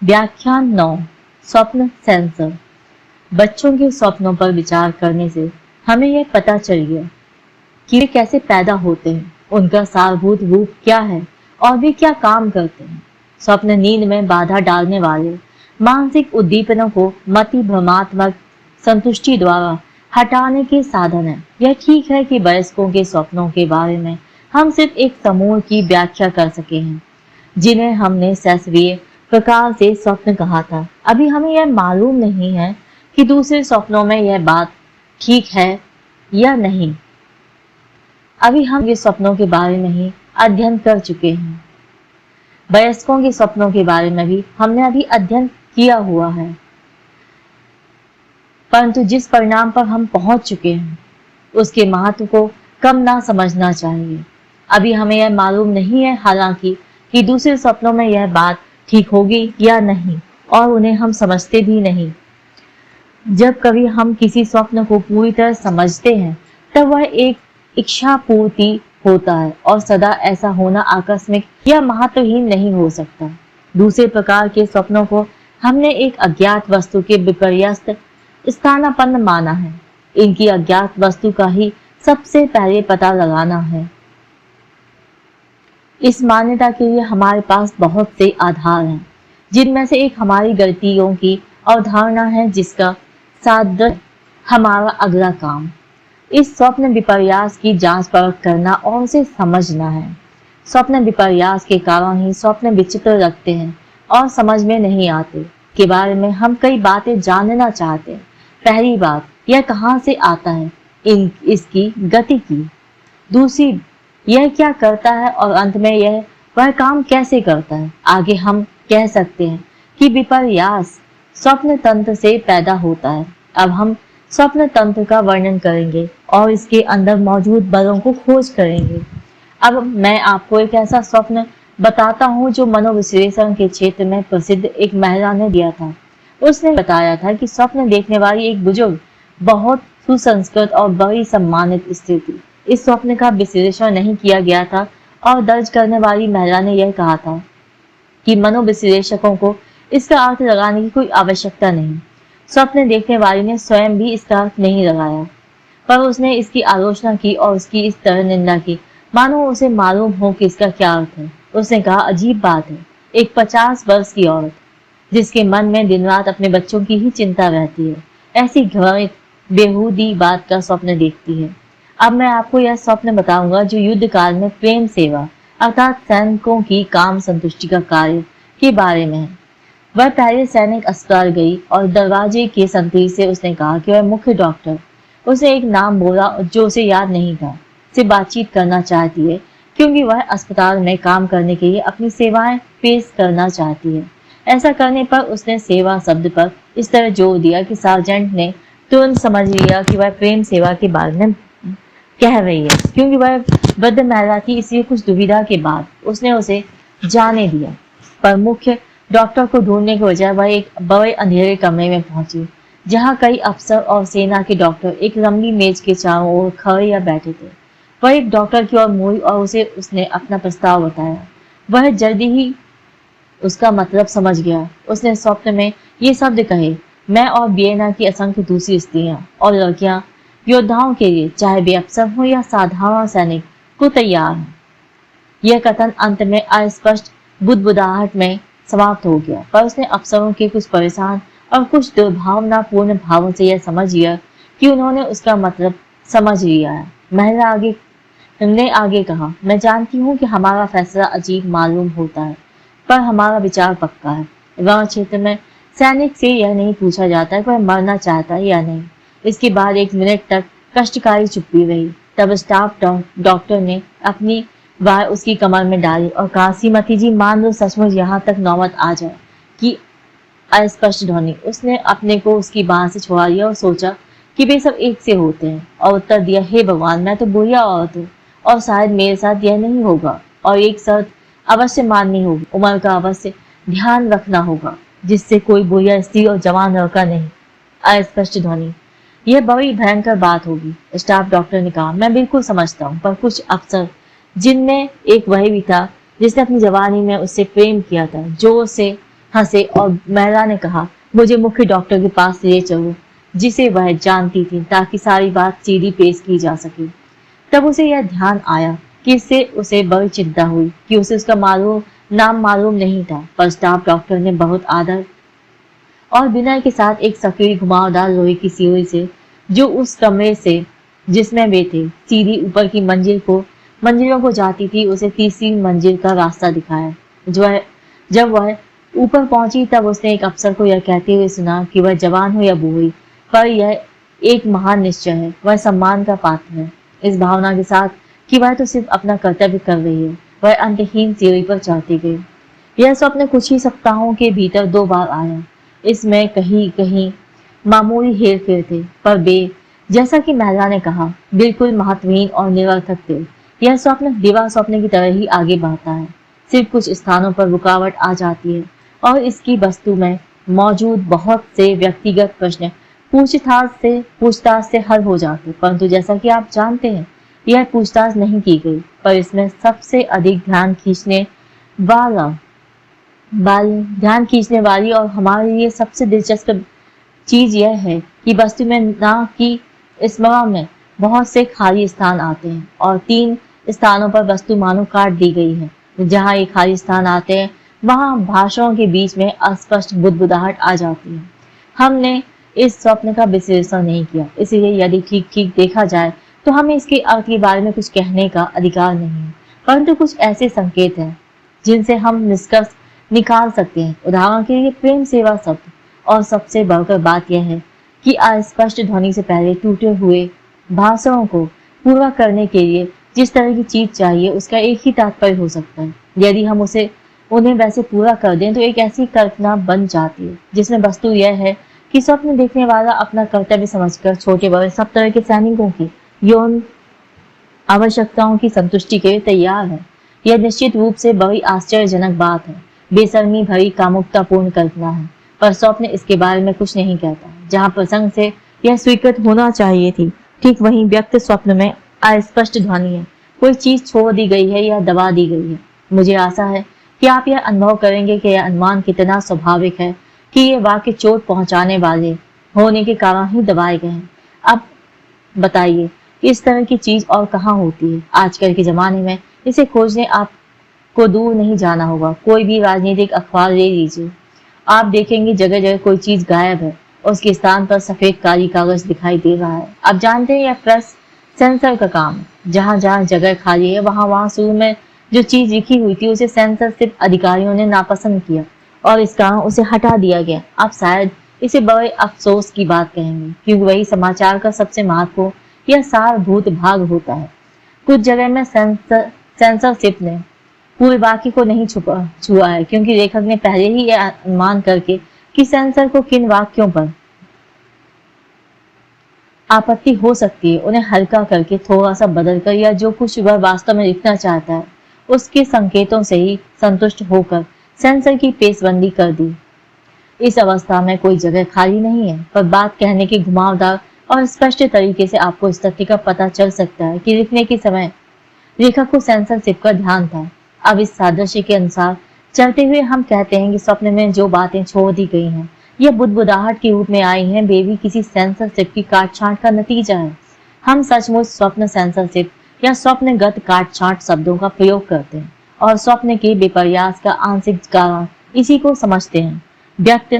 व्याख्यान 9 स्वप्न सेंसर। बच्चों के स्वप्नों पर विचार करने से हमें यह पता चल गया कि वे कैसे पैदा होते हैं, उनका सारभूत रूप क्या है और वे क्या काम करते हैं। स्वप्न नींद में बाधा डालने वाले मानसिक उद्दीपनों को मति भ्रमात्मक संतुष्टि द्वारा हटाने के साधन है। यह ठीक है कि वयस्कों के स्वप्नों के बारे में हम सिर्फ एक समूह की व्याख्या कर सके हैं, जिन्हें हमने शास्त्रीय प्रकार से स्वप्न कहा था। अभी हमें यह मालूम नहीं है कि दूसरे स्वप्नों में यह बात ठीक है या नहीं। अभी हम ये स्वप्नों के बारे में ही अध्ययन कर चुके हैं। वयस्कों के स्वप्नों के बारे में भी हमने अभी अध्ययन किया हुआ है, परंतु जिस परिणाम पर हम पहुंच चुके हैं उसके महत्व को कम ना समझना चाहिए। अभी हमें यह मालूम नहीं है हालांकि कि दूसरे स्वप्नों में यह बात ठीक होगी या नहीं, और उन्हें हम समझते भी नहीं। जब कभी हम किसी स्वप्न को पूरी तरह समझते हैं तब वह एक इच्छा पूर्ति होता है, और सदा ऐसा होना आकस्मिक या महत्वहीन नहीं हो सकता। दूसरे प्रकार के स्वप्नों को हमने एक अज्ञात वस्तु के विपर्यस्त स्थानापन्न माना है। इनकी अज्ञात वस्तु का ही सबसे पहले पता लगाना है। इस मान्यता के लिए हमारे पास बहुत से आधार हैं, जिनमें से एक हमारी गलतियों की अवधारणा है, जिसका सादृश्य हमारा अगला काम इस स्वप्न विपर्यास की जांच परख करना और उसे समझना है। स्वप्न विपर्यास के कारण ही स्वप्न विचित्र लगते हैं और समझ में नहीं आते के बारे में हम कई बातें जानना चाहते हैं। पहली बात, यह कहाँ से आता है, इसकी गति की। दूसरी, यह क्या करता है, और अंत में यह वह काम कैसे करता है। आगे हम कह सकते हैं कि विपर्यास स्वप्न तंत्र से पैदा होता है। अब हम स्वप्न तंत्र का वर्णन करेंगे और इसके अंदर मौजूद बलों को खोज करेंगे। अब मैं आपको एक ऐसा स्वप्न बताता हूँ जो मनोविश्लेषण के क्षेत्र में प्रसिद्ध एक महिला ने दिया था। उसने बताया था कि स्वप्न देखने वाली एक बुजुर्ग बहुत सुसंस्कृत और बड़ी सम्मानित स्त्री थी। इस स्वप्न का विश्लेषण नहीं किया गया था और दर्ज करने वाली महिला ने यह कहा था कि मनोविश्लेषकों को इसका अर्थ लगाने की कोई आवश्यकता नहीं। स्वप्न देखने वाली ने स्वयं भी इसका अर्थ नहीं लगाया, पर उसने इसकी आलोचना की और उसकी इस तरह निंदा की मानो उसे मालूम हो कि इसका क्या अर्थ है। उसने कहा, अजीब बात है, एक 50 वर्ष की औरत जिसके मन में दिन रात अपने बच्चों की ही चिंता रहती है, ऐसी घृणित बेहूदी बात का स्वप्न देखती है। अब मैं आपको यह स्वप्न बताऊंगा जो युद्ध काल में प्रेम सेवा अर्थात सैनिकों की काम संतुष्टि का कार्य के बारे में है। वह पहले सैनिक अस्पताल गई और दरवाजे के संतरी से उसने कहा कि वह मुख्य डॉक्टर, उसने एक नाम बोला जो उसे याद नहीं था, से बातचीत करना चाहती है क्योंकि वह अस्पताल में काम करने के लिए अपनी सेवाएं पेश करना चाहती है। ऐसा करने पर उसने सेवा शब्द पर इस तरह जोर दिया कि सार्जेंट ने तुरंत समझ लिया कि वह प्रेम सेवा के बारे में कह रही है। क्योंकि वह वृद्ध महिला थी, इसलिए कुछ दुविधा के बाद उसने उसे जाने दिया। पर मुख्य डॉक्टर को ढूंढने के बजाय वह एक बड़े अंधेरे कमरे में पहुंची, जहां कई अफसर और सेना के डॉक्टर एक लंबी मेज के चारों ओर खड़े या बैठे थे। वह एक डॉक्टर की ओर मुड़ी और उसने अपना प्रस्ताव बताया। वह जल्दी ही उसका मतलब समझ गया। उसने स्वप्न में ये शब्द कहे, मैं और वियना की असंख्य दूसरी स्त्रियां और लड़कियां योद्धाओं के लिए, चाहे वे अफसर हो या साधारण सैनिक, को तैयार हैं। यह कथन अंत में अस्पष्ट बुदबुदाहट में समाप्त हो गया, पर उसने अफसरों के कुछ परेशान और कुछ दुर्भावनापूर्ण भावों से यह समझ लिया कि उन्होंने उसका मतलब समझ लिया है। महिला ने आगे कहा, मैं जानती हूँ कि हमारा फैसला अजीब मालूम होता है, पर हमारा विचार पक्का है। रण क्षेत्र में सैनिक से यह नहीं पूछा जाता कि वह मरना चाहता है या नहीं। इसके बाद 1 मिनट तक कष्टकारी चुप्पी रही। तब स्टाफ डॉक्टर ने अपनी बाह उसकी कमर में डाली और कहा, श्रीमती जी, मान लो सचमुच यहाँ तक नौबत आ जाए कि अस्पष्ट ध्वनि। उसने अपने को उसकी बाह से छुड़ा लिया और सोचा कि वे सब एक से होते हैं, और उत्तर दिया, हे भगवान, मैं तो बुढ़िया औरत हूँ और शायद मेरे साथ यह नहीं होगा, और एक शर्त अवश्य माननी होगी, उम्र का अवश्य ध्यान रखना होगा, जिससे कोई बुढ़िया स्त्री और जवान लड़का नहीं। अस्पष्ट ध्वनि, यह बड़ी भयंकर बात होगी। स्टाफ डॉक्टर ने कहा, मैं बिल्कुल समझता हूँ, पर कुछ अफसर, जिनमें एक वही भी था जिसने अपनी जवानी में उससे प्रेम किया था, जो उसे हंसे और महिला ने कहा, मुझे मुख्य डॉक्टर के पास ले चलो, जिसे वह जानती थी, ताकि सारी बात सीधी पेश की जा सके। तब उसे यह ध्यान आया कि इससे उसे बड़ी चिंता हुई कि उसे उसका नाम मालूम नहीं था, पर स्टाफ डॉक्टर ने बहुत आदर और विनय के साथ एक सकरी घुमावदार लोहे की सीढ़ी से, जो उस कमरे से जिसमें वे थे सीधी ऊपर की मंजिलों को जाती थी, उसे तीसरी मंजिल का रास्ता दिखाया। जब वह ऊपर पहुंची तब उसने एक अफसर को यह कहते हुए सुना कि वह जवान हो या बूढ़ी, पर यह एक महान निश्चय है, वह सम्मान का पात्र है। इस भावना के साथ कि वह तो सिर्फ अपना कर्तव्य कर रही है, वह अंतहीन सीढ़ी पर चढ़ती गई। यह स्वप्न कुछ ही सप्ताहों के भीतर 2 बार आया। इसमें कहीं कहीं मामूली हेर फेर थे, पर वे, जैसा कि महिला ने कहा, बिल्कुल महत्वहीन और निरर्थक थे। यह स्वप्न दिवा स्वप्न की तरह ही आगे बढ़ता है, सिर्फ कुछ स्थानों पर रुकावट आ जाती है और इसकी वस्तु में मौजूद बहुत से व्यक्तिगत प्रश्न पूछताछ से हल हो जाते, परंतु जैसा कि आप जानते हैं, यह पूछताछ नहीं की गई। पर इसमें सबसे अधिक ध्यान खींचने वाली और हमारे लिए सबसे दिलचस्प चीज यह है कि वस्तु में ना कि स्मरण में बहुत से खाली स्थान आते हैं और 3 स्थानों पर वस्तु मानो काट दी गई है। जहाँ ये खाली स्थान आते हैं वहां भाषाओं के बीच में अस्पष्ट बुदबुदाहट आ जाती है। हमने इस स्वप्न का विश्लेषण नहीं किया, इसलिए यदि ठीक ठीक देखा जाए तो हमें इसके अर्थ के बारे में कुछ कहने का अधिकार नहीं है, परंतु कुछ ऐसे संकेत हैं जिनसे हम निष्कर्ष निकाल सकते हैं। उदाहरण के लिए प्रेम सेवा शब्द, और सबसे बढ़कर बात यह है कि अस्पष्ट ध्वनि से पहले टूटे हुए भाषणों को पूरा करने के लिए जिस तरह की चीज चाहिए उसका एक ही तात्पर्य हो सकता है। यदि हम उन्हें वैसे पूरा कर दें तो एक ऐसी कल्पना बन जाती है जिसमें वस्तु यह है कि स्वप्न देखने वाला अपना कर्तव्य समझकर छोटे बड़े सब तरह के सैनिकों की यौन आवश्यकताओं की संतुष्टि के लिए तैयार है। यह निश्चित रूप से बड़ी आश्चर्यजनक बात है, बेशर्मी भरी कामुकतापूर्ण कल्पना है, पर स्वप्न इसके बारे में कुछ नहीं कहता। जहाँ प्रसंग से यह स्वीकृत होना चाहिए थी, ठीक वहीं व्यक्त स्वप्न में अस्पष्ट ध्वनि है, कोई चीज छोड़ दी गई है या दबा दी गई है। मुझे आशा है कि आप यह अनुभव करेंगे कि यह अनुमान कितना स्वाभाविक है कि ये वाक्य चोट पहुंचाने वाले होने के कारण ही दबाए गए हैं। अब बताइए, इस तरह की चीज और कहाँ होती है? आजकल के जमाने में इसे खोजने आपको दूर नहीं जाना होगा। कोई भी राजनीतिक अखबार ले लीजिए, आप देखेंगे जगह जगह कोई चीज गायब है, उसके स्थान पर सफेद काली कागज दिखाई दे रहा है। आप जानते हैं यह प्रेस सेंसर का काम है। जहाँ जहाँ जगह खाली है वहां शुरू में जो चीज लिखी हुई थी उसे सेंसरशिप अधिकारियों ने नापसंद किया और इस कारण उसे हटा दिया गया। आप शायद इसे बड़े अफसोस की बात कहेंगे, क्योंकि वही समाचार का सबसे महत्वपूर्ण या सारभूत भाग होता है। कुछ जगह में सेंसरशिप ने पूरे वाक्य को नहीं छुआ है, क्योंकि लेखक ने पहले ही यह अनुमान करके कि सेंसर को किन वाक्यों पर आपत्ति हो सकती है उन्हें हल्का करके थोड़ा सा बदलकर या जो कुछ वह वास्तव में लिखना चाहता है उसके संकेतों से ही संतुष्ट होकर सेंसर की पेशबंदी कर दी। इस अवस्था में कोई जगह खाली नहीं है, पर बात कहने के घुमावदार और स्पष्ट तरीके से आपको इस तथ्य का पता चल सकता है कि लिखने के समय लेखक को सेंसरशिप का ध्यान था। अब इस सादृश्य के अनुसार चलते हुए हम कहते हैं कि स्वप्न में जो बातें छोड़ दी गई हैं यह बुदबुदाहट के रूप में आई हैं, वे भी किसी सेंसरशिप की काट-छांट का नतीजा है। हम सचमुच स्वप्न सेंसरशिप या स्वप्नगत काट-छांट शब्दों का प्रयोग करते हैं और स्वप्न के विपर्यास का आंशिक कारण इसी को समझते हैं। व्यक्त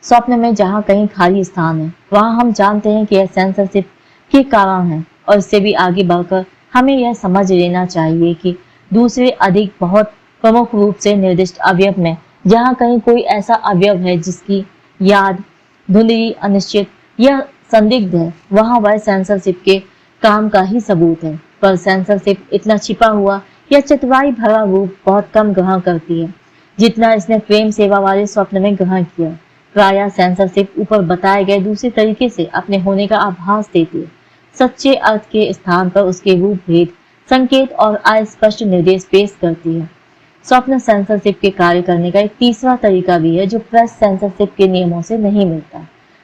स्वप्न में जहाँ कहीं खाली स्थान है वहां हम जानते हैं कि यह सेंसरशिप के कारण है, और इससे भी आगे बढ़कर हमें यह समझ लेना चाहिए कि दूसरे अधिक बहुत प्रमुख रूप से निर्दिष्ट अवयव में जहाँ कहीं कोई ऐसा अवयव है जिसकी याद धुंधली, अनिश्चित या संदिग्ध है, वहां वह सेंसरशिप के काम का ही सबूत है। पर सेंसरशिप इतना छिपा हुआ या चतुराई भरा रूप बहुत कम ग्रहण करती है जितना इसने प्रेम सेवा वाले स्वप्न में ग्रहण किया। प्रायः सेंसरशिप ऊपर बताए गए दूसरे तरीके से अपने होने का आभास देती है, सच्चे अर्थ के स्थान पर उसके रूप भेद, संकेत और अस्पष्ट निर्देश पेश करती है। स्वप्न सेंसरशिप के कार्य करने का एक तीसरा तरीका भी है जो प्रेस सेंसरशिप के नियमों से नहीं मिलता।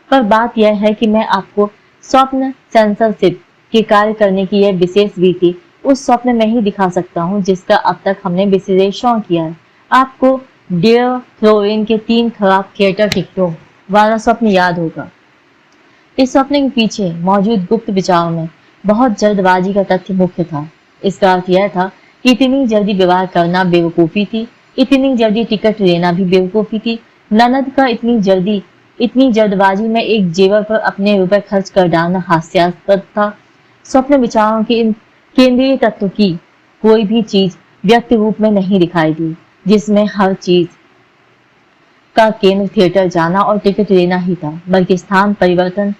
पर बात यह है कि मैं आपको स्वप्न सेंसरशिप के कार्य करने की यह विशेष रीति उस स्वप्न में ही दिखा सकता हूँ जिसका अब तक हमने विश्लेषण किया है। आपको डियर फ्लोरिन के 3 खराब थिएटर टिकटों वाला स्वप्न याद होगा। इस स्वप्न के पीछे मौजूद गुप्त विचारों में बहुत जल्दबाजी का तथ्य मुख्य था। इसका अर्थ यह था कि इतनी जल्दी विवाह करना बेवकूफी थी, इतनी जल्दी टिकट लेना भी बेवकूफी थी। ननद का इतनी जल्दबाजी में एक जेवर पर अपने रुपए खर्च कर डालना हास्यास्पद था। स्वप्न विचारों के इन केंद्रीय तत्व की कोई भी चीज व्यक्त रूप में नहीं दिखाई दी, जिसमें हर चीज का केंद्र थिएटर जाना और टिकट लेना ही था, बल्कि स्थान परिवर्तन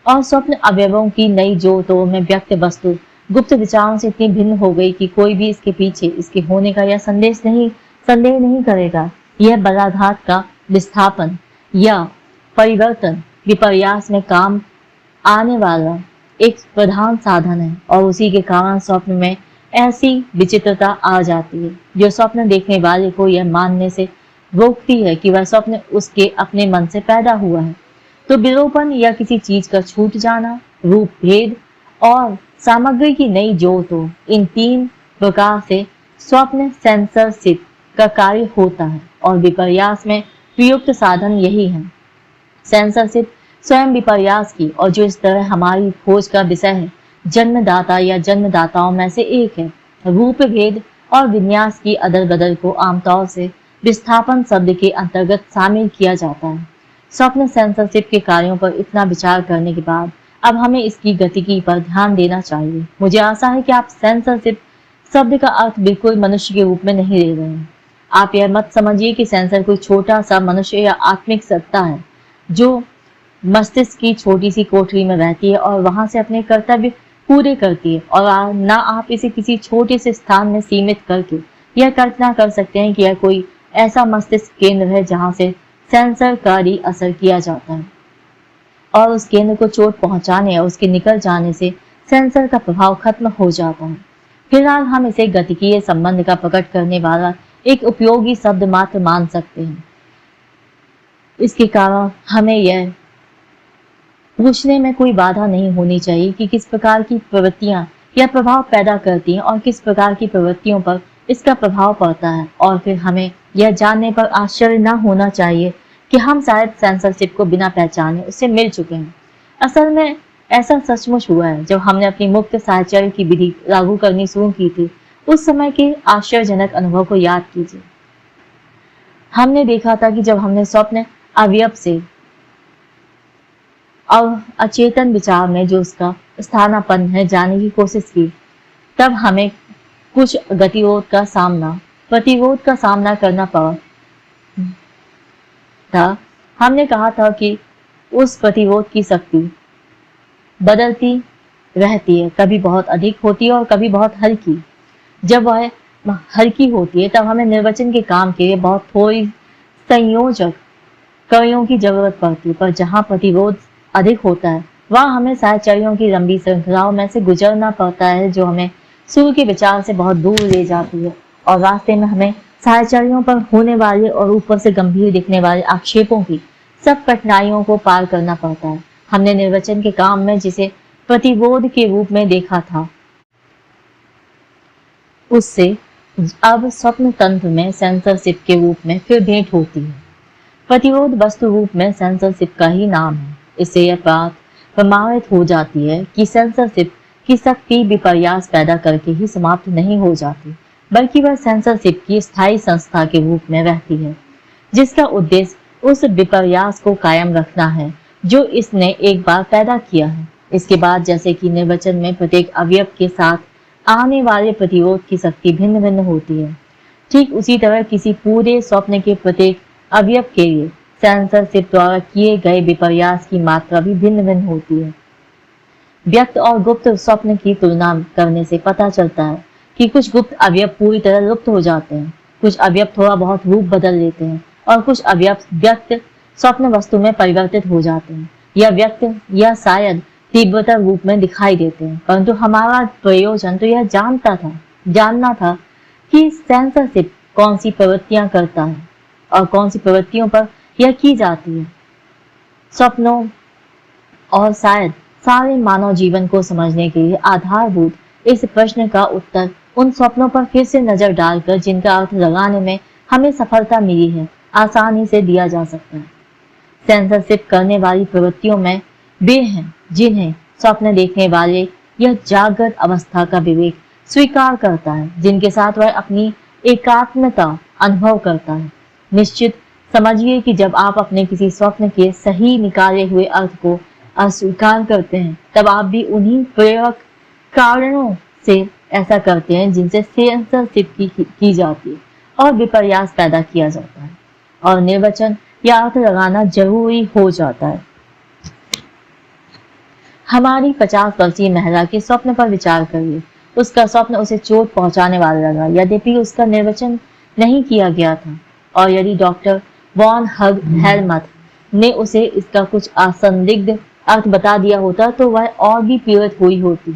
और स्वप्न अवयवों की नई जोड़ में व्यक्त वस्तु गुप्त विचारों से इतनी भिन्न हो गई कि कोई भी इसके पीछे इसके होने का या संदेह नहीं करेगा। यह बलाघात का विस्थापन या परिवर्तन विपर्यास में काम आने वाला एक प्रधान साधन है, और उसी के कारण स्वप्न में ऐसी विचित्रता आ जाती है जो स्वप्न देखने वाले को यह मानने से रोकती है कि वह स्वप्न उसके अपने मन से पैदा हुआ है। तो विलोपन या किसी चीज का छूट जाना, रूप भेद और सामग्री की नई जोड़, इन 3 प्रकार से स्वप्न सेंसरशिप का कार्य होता है, और विपर्यास में प्रयुक्त साधन यही है। सेंसरशिप स्वयं विपर्यास की, और जो इस तरह हमारी खोज का विषय है, जन्मदाता या जन्मदाताओं में से एक है। रूप भेद और विन्यास की अदल बदल को आमतौर से विस्थापन शब्द के अंतर्गत शामिल किया जाता है। स्वप्न सेंसरशिप के कार्यों पर इतना विचार करने के बाद अब हमें इसकी गतिकी पर ध्यान देना चाहिए। मुझे आशा है कि आप सेंसरशिप शब्द का अर्थ बिल्कुल मनुष्य के रूप में नहीं ले रहे हैं। आप यह मत समझिए कि सेंसर कोई छोटा सा मनुष्य या आत्मिक सत्ता है जो मस्तिष्क की छोटी सी कोठरी में रहती है और वहां से अपने कर्तव्य पूरे करती है, और ना आप इसे किसी छोटे से स्थान में सीमित करके यह कल्पना कर सकते हैं कि यह कोई ऐसा मस्तिष्क केंद्र है जहां से सेंसरकारी असर किया जाता है, और उस केंद्र को चोट पहुंचाने या उसके निकल जाने से सेंसर का प्रभाव खत्म हो जाता है। फिलहाल हम इसे गतिकीय संबंध का प्रकट करने वाला एक उपयोगी शब्द मात्र मान सकते हैं। इसके कारण हमें यह पूछने में कोई बाधा नहीं होनी चाहिए कि किस प्रकार की प्रवृत्तियां यह प्रभाव पैदा करती हैं और किस प्रकार की प्रवृत्तियों पर इसका प्रभाव पड़ता है, और फिर हमें यह जानने पर आश्चर्य न होना चाहिए कि हम शायद सेंसरशिप को बिना पहचाने उससे मिल चुके हैं। असल में ऐसा सचमुच हुआ है। जब हमने अपनी मुक्त साहचर्य की विधि लागू करनी शुरू की थी, उस समय के आश्चर्यजनक अनुभव को याद कीजिए। हमने देखा था कि जब हमने स्वप्न अवयव से और अचेतन विचार में जो उसका स्थानापन्न है जानने की कोशिश की, तब हमें कुछ प्रतिरोध का सामना करना पड़ा था। हमने कहा था कि उस प्रतिरोध की शक्ति बदलती रहती है, कभी बहुत अधिक होती है और कभी बहुत हल्की। जब वह हल्की होती है तब हमें निर्वचन के काम के लिए बहुत थोड़ी संयोजक कड़ियों की जरूरत पड़ती है, पर जहाँ प्रतिरोध अधिक होता है वहाँ हमें साहचर्यों की लंबी श्रृंखलाओं में से गुजरना पड़ता है जो हमें सूर्य के विचार से बहुत दूर ले जाती है, और रास्ते में हमें साहचर्यों पर होने वाले और ऊपर से गंभीर दिखने वाले आक्षेपों की सब कठिनाइयों को पार करना पड़ता है। हमने निर्वचन के काम में जिसे प्रतिरोध के रूप में देखा था, उससे अब स्वप्न तंत्र में सेंसरशिप के रूप में फिर भेंट होती है। प्रतिरोध वस्तु रूप में सेंसरशिप का ही नाम है। इससे यह बात प्रमाणित हो जाती है कि सेंसरशिप की शक्ति विपर्यास पैदा करके ही समाप्त नहीं हो जाती, बल्कि वह सेंसरशिप की स्थायी संस्था के रूप में रहती है, जिसका उद्देश्य उस विपर्यास को कायम रखना है जो इसने एक बार पैदा किया है। इसके बाद जैसे कि निर्वचन में प्रत्येक अवयव के साथ आने वाले प्रतिरोध की शक्ति भिन्न भिन्न होती है, ठीक उसी तरह किसी पूरे स्वप्न के प्रत्येक अवयव के लिए सेंसरशिप द्वारा किए गए विपर्यास की मात्रा भी भिन्न भिन्न होती है। व्यक्त और गुप्त स्वप्न की तुलना करने से पता चलता है कि कुछ गुप्त अवयव पूरी तरह लुप्त हो जाते हैं, कुछ अवयव थोड़ा बहुत रूप बदल लेते हैं, और कुछ अवयव व्यक्त स्वप्न वस्तु में परिवर्तित हो जाते हैं या व्यक्त या शायद तीव्रतर रूप में दिखाई देते हैं। परंतु हमारा प्रयोजन तो यह जानना था कि सेंसरशिप कौन सी प्रवृत्तियां करता है और कौन सी प्रवृत्तियों पर यह की जाती है। स्वप्नों और शायद सारे मानव जीवन को समझने के लिए आधारभूत इस प्रश्न का उत्तर उन स्वप्नों पर फिर से नजर डालकर जिनका अर्थ लगाने में हमें सफलता मिली है आसानी से दिया जा सकता है। सेंसरशिप करने वाली प्रवृत्तियों में वे हैं जिन्हें स्वप्न देखने वाले यह जागृत अवस्था का विवेक स्वीकार करता है, जिनके साथ वह अपनी एकात्मता अनुभव करता है। निश्चित समझिए कि जब आप अपने किसी स्वप्न के सही निकाले हुए अर्थ को अस्वीकार करते हैं, तब आप भी उन्हीं प्रेरक कारणों से ऐसा करते हैं जिनसे सेंसरशिप की जाती है और विपर्यास पैदा किया जाता है और निर्वचन या अर्थ लगाना जरूरी हो जाता है। हमारी 50 वर्षीय महिला के स्वप्न पर विचार करिए। उसका स्वप्न उसे चोट पहुंचाने वाला लगा, यद्यपि उसका निर्वचन नहीं किया गया था, और यदि डॉक्टर वॉन हेलमथ ने उसे इसका कुछ असंदिग्ध अर्थ बता दिया होता तो वह और भी पीड़ित हुई होती।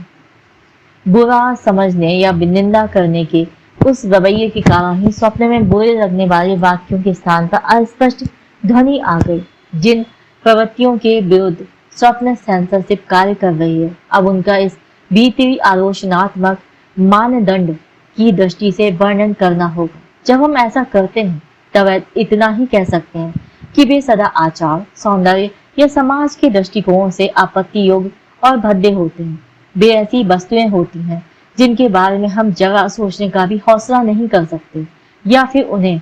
बुरा समझने या निंदा करने के उस रवैये के कारण ही स्वप्न में बुरे लगने वाले वाक्यों के स्थान पर अस्पष्ट ध्वनि आ गई। जिन प्रवृत्तियों के विरुद्ध स्वप्न सेंसरशिप कार्य कर रही है, अब उनका इस भीतरी आलोचनात्मक मानदंड की दृष्टि से वर्णन करना होगा। जब हम ऐसा करते हैं तब इतना ही कह सकते हैं कि वे सदा आचार, सौंदर्य या समाज के दृष्टिकोण से आपत्ति योग्य और भद्दे होते हैं। वे ऐसी वस्तुएं होती हैं जिनके बारे में हम जरा सोचने का भी हौसला नहीं कर सकते या फिर उन्हें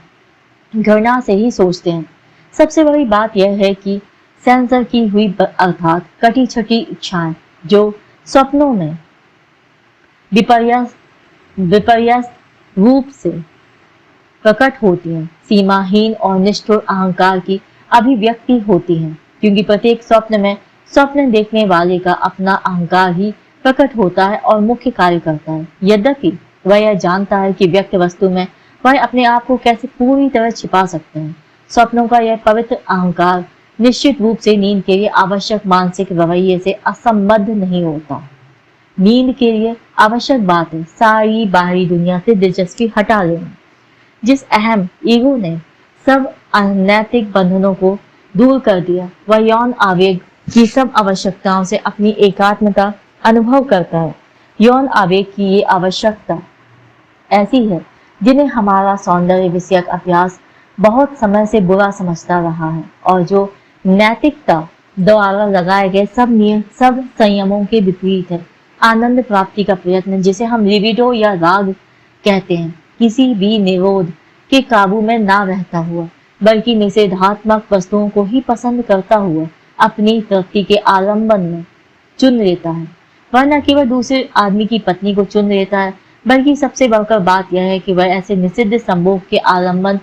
घृणा से ही सोचते हैं। सबसे बड़ी बात यह है कि सेंसर की हुई अर्थात कटी छटी इच्छाएं जो स्वप्नों में विपर्यास रूप से प्रकट होती हैं, सीमाहीन और निष्ठुर अहंकार की अभिव्यक्ति होती हैं, क्योंकि प्रत्येक स्वप्न में स्वप्न देखने वाले का अपना अहंकार ही प्रकट होता है और मुख्य कार्य करता है। यद्यपि वह यह जानता है कि व्यक्त वस्तु में वह अपने आप को कैसे पूरी तरह छिपा सकते हैं। स्वप्नों का यह पवित्र अहंकार निश्चित रूप से नींद के लिए आवश्यक मानसिक रवैये से असंबद्ध नहीं होता। नींद के लिए आवश्यक बात है सारी बाहरी दुनिया से दिलचस्पी हटा लेना। जिस अहम ईगो ने सब अनैतिक बंधनों को दूर कर दिया, वह यौन आवेग की सब आवश्यकताओं से अपनी एकात्मता अनुभव करता है। यौन आवेग की ये आवश्यकता ऐसी है जिन्हें हमारा सौंदर्य विषयक अभ्यास बहुत समय से बुरा समझता रहा है और जो नैतिकता द्वारा लगाए गए सब संयमों के विपरीत है। आनंद प्राप्ति का प्रयत्न, जिसे हम लिबिडो या राग कहते हैं, किसी भी निरोध के काबू में ना रहता हुआ बल्कि निषेधात्मक वस्तुओं को ही पसंद करता हुआ अपनी तृप्ति के आलंबन में चुन लेता है। वह न केवल दूसरे आदमी की पत्नी को चुन लेता है, बल्कि सबसे बढ़कर बात यह है कि वह ऐसे निषिद्ध संभोग के आलंबन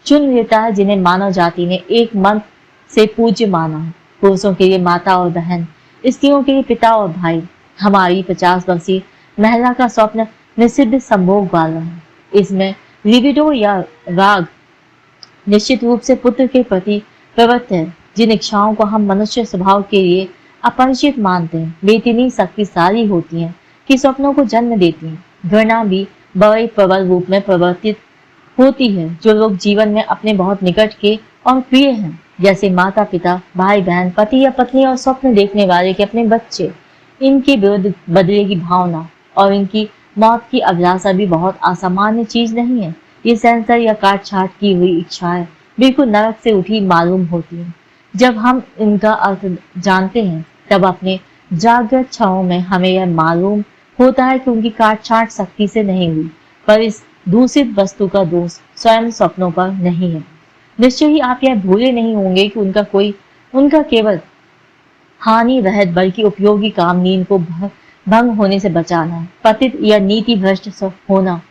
चुन लेता है जिन्हें मानव जाति ने एक मन से पूज्य माना है। पुरुषों के लिए माता और बहन, स्त्रियों के लिए पिता और भाई। हमारी 50 वर्षीय महिला का स्वप्न निषिद्ध संभोग वाला है। इसमें लिबिडो या राग निश्चित रूप से पुत्र के प्रति प्रवृत्त है। जिन इच्छाओं को हम मनुष्य स्वभाव के लिए अपरिचित मानते हैं, वे इतनी शक्तिशाली होती हैं कि स्वप्नों को जन्म देती हैं। घृणा भी बड़े प्रबल रूप में प्रवर्तित होती है। जो लोग जीवन में अपने बहुत निकट के और प्रिय हैं, जैसे माता पिता, भाई बहन, पति या पत्नी और स्वप्न देखने वाले के अपने बच्चे, इनके विरुद्ध बदले की भावना और इनकी मौत की अभिलाषा भी बहुत असामान्य चीज नहीं है। ये सेंसर या काट छाट की हुई इच्छाएं बिल्कुल नरक से उठी मालूम होती हैं। जब हम इनका अर्थ जानते हैं तब अपने जागृत क्षणों में हमें यह मालूम होता है कि उनकी काट छाट शक्ति से नहीं हुई, पर इस दूषित वस्तु का दोष स्वयं स्वप्नों पर नहीं है। निश्चय ही आप यह भूले नहीं होंगे कि उनका केवल हानि रहित बल्कि उपयोगी काम नींद को भंग होने से बचाना है। पतित या नीति भ्रष्ट होना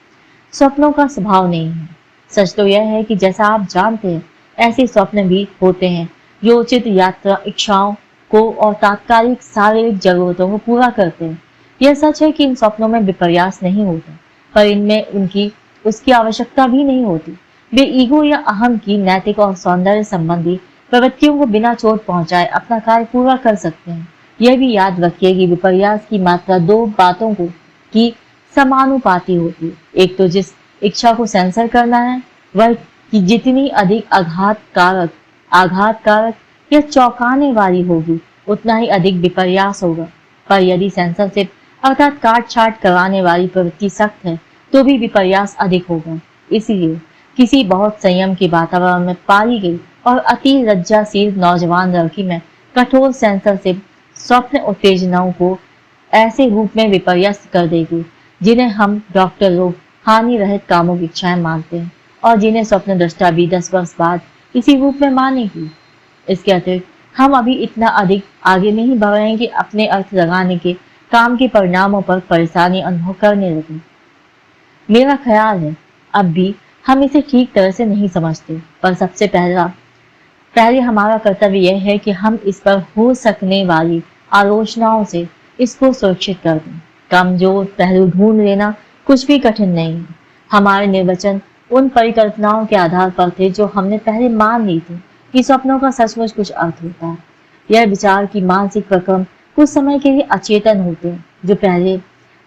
स्वप्नों का स्वभाव नहीं है। सच तो यह है कि जैसा आप जानते हैं, ऐसे स्वप्न भी होते हैं जो उचित यात्रा इच्छाओं को और तात्कालिक शारीरिक जरूरतों को पूरा करते हैं। यह सच है कि इन स्वप्नों में विपर्यास नहीं होता, पर इनमें उसकी आवश्यकता भी नहीं होती। वे ईगो या अहम की नैतिक और सौंदर्य संबंधी प्रवृत्तियों को बिना चोट पहुंचाए अपना कार्य पूरा कर सकते हैं। यह भी याद रखिए कि विपर्यास की मात्रा दो बातों की समानुपाती होती है। एक तो जिस इच्छा को सेंसर करना है वह कि जितनी अधिक आघातकारक या चौंकाने वाली होगी, उतना ही अधिक विपर्यास होगा। पर यदि सेंसरशिप अर्थात काट छाट कराने वाली प्रवृत्ति सख्त है तो भी विपर्यास अधिक होगा। इसलिए किसी बहुत संयम के वातावरण में पाली गई और अति लज्जाशील नौजवान लड़की में कठोर सेंसर से स्वप्न उत्तेजनाओं को ऐसे रूप में विपर्यस्त कर देगी जिन्हें हम डॉक्टर लोग हानि रहित कामों की इच्छाएं मानते हैं और जिन्हें स्वप्न दृष्टा भी 10 वर्ष बाद इसी रूप में मानेगी। इसके अतिरिक्त हम अभी इतना अधिक आगे नहीं बढ़ रहे हैं कि अपने अर्थ लगाने के काम के परिणामों पर परेशानी अनुभव करने लगे। मेरा ख्याल है अब भी हम इसे ठीक तरह से नहीं समझते, पर सबसे पहले हमारा कर्तव्य यह है कि हम इस पर हो सकने वाली आलोचनाओं से इसको सुरक्षित कर दें। कमजोर पहलू ढूंढ लेना कुछ भी कठिन नहीं है। हमारे निर्वचन उन परिकल्पनाओं के आधार पर थे जो हमने पहले मान ली थी कि स्वप्नों का सचमुच कुछ अर्थ होता है। यह विचार की मानसिक प्रक्रम कुछ समय के लिए अचेतन होते हैं, जो पहले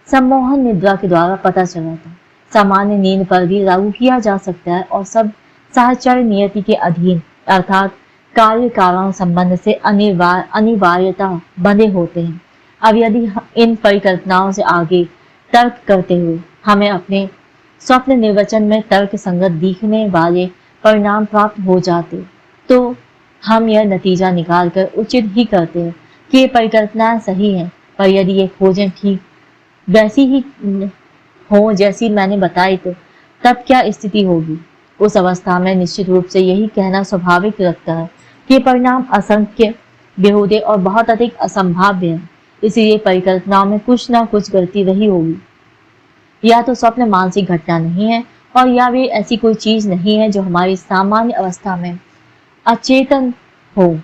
सम्मोहन निद्रा के द्वारा पता चला था, सामान्य नींद पर भी लागू किया जा सकता है और सब साहचर्य नियति के अधीन अर्थात कार्य कारण संबंध से अनिवार्यता बंधे होते हैं। अब यदि इन परिकल्पनाओं से आगे तर्क करते हुए हमें अपने स्वप्न निर्वचन में तर्क संगत दिखने वाले परिणाम प्राप्त हो जाते तो हम यह नतीजा निकालकर उचित ही करते हैं कि ये परिकल्पनाएं सही हैं, पर यदि ये खोजें ठीक वैसी ही हो जैसी मैंने बताई तो तब क्या स्थिति होगी। उस अवस्था में निश्चित रूप से यही कहना स्वाभाविक लगता है कि परिणाम असंख्य बेहूदे और बहुत अधिक असंभाव्य है। इसीलिए परिकल्पनाओं में कुछ ना कुछ गलती रही होगी। या तो स्वप्न मानसिक घटना नहीं है और या वे ऐसी कोई चीज नहीं है जो हमारी सामान्य अवस्था में अचेतन हो,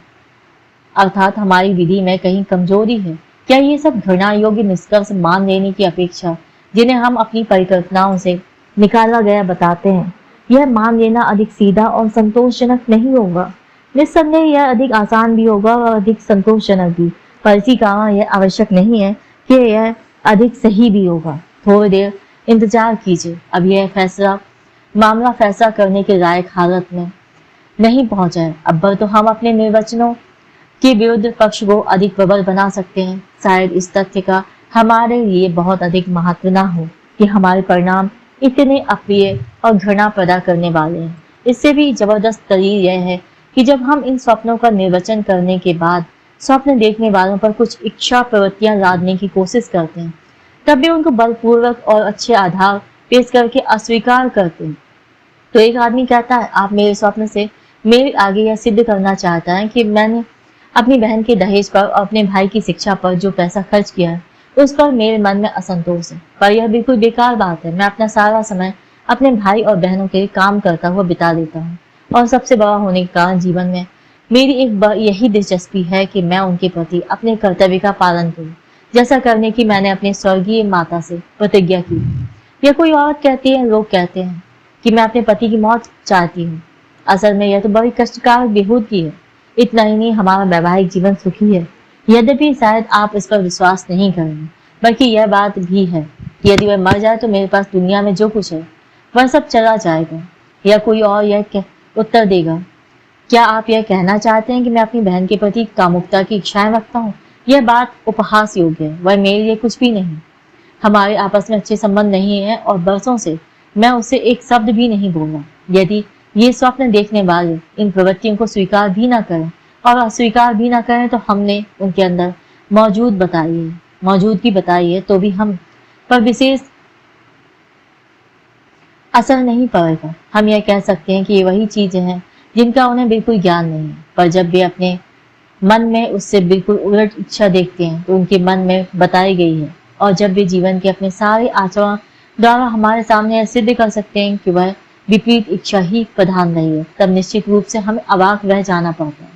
अर्थात हमारी विधि में कहीं कमजोरी है। क्या ये सब घृणा योग्य निष्कर्ष मान लेने की अपेक्षा जिन्हें हम अपनी परिकल्पनाओं से निकाला गया बताते हैं, यह मान लेना अधिक सीधा और संतोषजनक नहीं होगा? निस्संदेह यह अधिक आसान भी होगा और अधिक संतोषजनक भी, पर इसी कारण यह आवश्यक नहीं है कि यह अधिक सही भी होगा। थोड़ी देर इंतजार कीजिए, अब यह मामला फैसला करने के लायक हालत में नहीं पहुंचा है। अब तो हम अपने निर्वचनों के विरुद्ध पक्ष को अधिक प्रबल बना सकते हैं। शायद इस तथ्य का हमारे लिए बहुत अधिक महत्व न हो कि हमारे परिणाम इतने अप्रिय और घृणा पैदा करने वाले हैं। इससे भी जबरदस्त दलील यह है कि जब हम इन स्वप्नों का निर्वचन करने के बाद स्वप्न देखने वालों पर कुछ इच्छा प्रवृत्तियां लादने की कोशिश करते हैं, तब भी उनको बलपूर्वक और अच्छे आधार पेश करके अस्वीकार करते हैं। तो एक आदमी कहता है, आप मेरे स्वप्न से मेरे आगे यह सिद्ध करना चाहता है कि मैंने अपनी बहन के दहेज पर और अपने भाई की शिक्षा पर जो पैसा खर्च किया है उस पर मेरे मन में असंतोष है। पर यह बिल्कुल बेकार बात है। मैं अपना सारा समय अपने भाई और बहनों के लिए काम करता हुआ बिता देता हूँ और सबसे बड़ा होने के कारण जीवन में मेरी एक यही दिलचस्पी है कि मैं उनके प्रति अपने कर्तव्य का पालन करूँ, जैसा करने की मैंने अपने स्वर्गीय माता से प्रतिज्ञा की। यह कोई औरत कहती है, लोग कहते हैं कि मैं अपने पति की मौत चाहती हूँ। असल में यह तो बड़ी कष्टकारक बेहूदगी है। इतना ही नहीं, हमारा वैवाहिक जीवन सुखी है। यद्यपि शायद आप इस पर विश्वास नहीं करेंगे, बल्कि यह बात भी है कि यदि वह मर जाए तो मेरे पास दुनिया में जो कुछ है वह सब चला जाएगा। या कोई और यह उत्तर देगा, क्या आप यह कहना चाहते हैं कि मैं अपनी बहन के प्रति कामुकता की इच्छाएं रखता हूँ? यह बात उपहास योग्य है, वह मेरे लिए कुछ भी नहीं। हमारे आपस में अच्छे संबंध नहीं है और बरसों से मैं उससे एक शब्द भी नहीं बोला। यदि ये स्वप्न देखने वाले इन प्रवृत्तियों को स्वीकार भी ना करें और अस्वीकार भी ना करें तो हमने उनके अंदर मौजूदगी बताई है तो भी हम पर विशेष असर नहीं पड़ेगा। हम यह कह सकते हैं कि ये वही चीजें हैं जिनका उन्हें बिल्कुल ज्ञान नहीं है, पर जब वे अपने मन में उससे बिल्कुल उलट इच्छा देखते हैं तो उनके मन में बताई गई है, और जब वे जीवन के अपने सारे आचरण द्वारा हमारे सामने सिद्ध कर सकते हैं कि वह विपरीत इच्छा ही प्रधान रही है, तब निश्चित रूप से हमें अवाक रह जाना पड़ता है।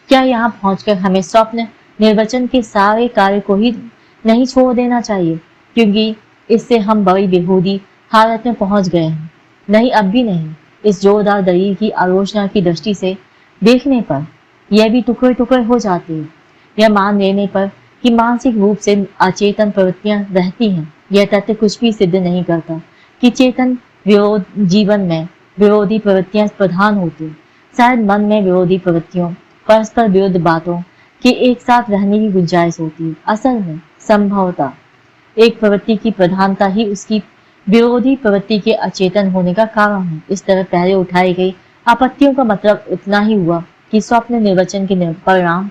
क्या यहाँ पहुंचकर हमें स्वप्न निर्वचन के सारे कार्य को ही नहीं छोड़ देना चाहिए, क्योंकि इससे हम बड़ी बेहूदी हालत में पहुंच गए हैं? नहीं, अब भी नहीं। इस जोरदार दलील की आलोचना की दृष्टि से देखने पर यह भी टुकड़े टुकड़े हो जाती है। यह मान लेने पर कि मानसिक रूप से अचेतन प्रवृत्तियां रहती हैं, यह तथ्य कुछ भी सिद्ध नहीं करता कि चेतन जीवन में विरोधी प्रवृत्तियां प्रधान होती। शायद मन में विरोधी प्रवृत्तियों, परस्पर विरुद्ध बातों के एक साथ रहने की गुंजाइश होती है। असल में संभवतः एक प्रवृत्ति की प्रधानता ही उसकी विरोधी प्रवृत्ति के अचेतन होने का कारण है। इस तरह पहले उठाई गई आपत्तियों का मतलब इतना ही हुआ कि स्वप्न निर्वचन के परिणाम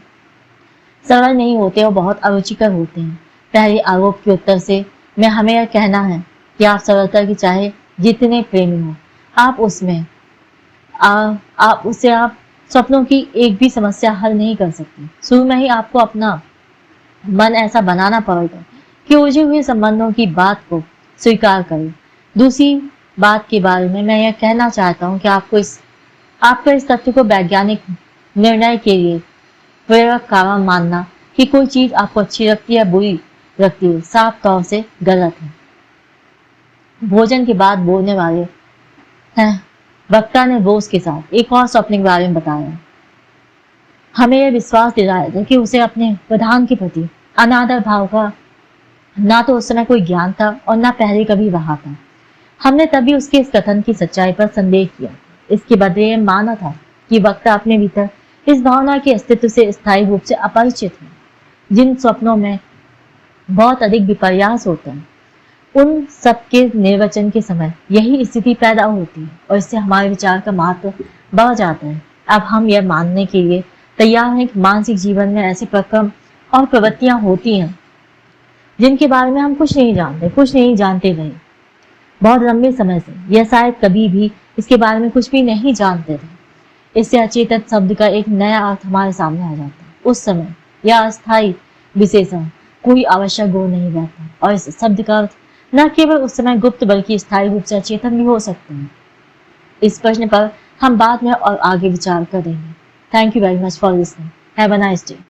सरल नहीं होते और बहुत अरुचिकर होते हैं। पहले आरोप के उत्तर से मैं हमें यह कहना है कि आप सरलता की चाहे जितने प्रेमी हो, आप स्वप्नों की एक भी समस्या हल नहीं कर सकते। शुरू में ही आपको अपना मन ऐसा बनाना पड़ेगा कि उलझे हुए संबंधों की बात को स्वीकार करें। दूसरी बात के बारे में मैं यह कहना चाहता हूँ कि आपको इस तथ्य को वैज्ञानिक निर्णय के लिए प्रेरक कारण मानना कि कोई चीज आपको अच्छी लगती है बुरी लगती है साफ तौर से गलत है। भोजन के बाद बोलने वाले वक्ता ने बोस के साथ एक और स्वप्न के बारे में बताया। हमें यह विश्वास दिलाया था कि उसे अपने प्रधान के प्रति अनादर भाव का ना तो उस समय कोई ज्ञान था और ना पहले कभी रहा था। हमने तभी उसके इस कथन की सच्चाई पर संदेह किया। इसके बदले यह माना था कि वक्ता अपने भीतर इस भावना के अस्तित्व से स्थायी रूप से अपरिचित है। जिन स्वप्नों में बहुत अधिक विपर्यास होता है उन सबके निर्वचन के समय यही स्थिति पैदा होती है और इससे हमारे विचार का महत्व बढ़ जाता है। अब हम यह मानने के लिए तैयार हैं कि मानसिक जीवन में ऐसे प्रक्रम और प्रवृत्तियां होती हैं जिनके बारे में हम कुछ नहीं जानते रहे बहुत लंबे समय से, या शायद कभी भी इसके बारे में कुछ भी नहीं जानते रहे। इससे अचेतन शब्द का एक नया अर्थ हमारे सामने आ जाता है। उस समय यह अस्थायी विशेषण कोई आवश्यक गुण नहीं रहता और इस शब्द का अर्थ न केवल उस समय गुप्त बल्कि स्थायी रूप से अचेतन भी हो सकते हैं। इस प्रश्न पर हम बाद में और आगे विचार करेंगे। Thank you very much for listening. Have a nice day.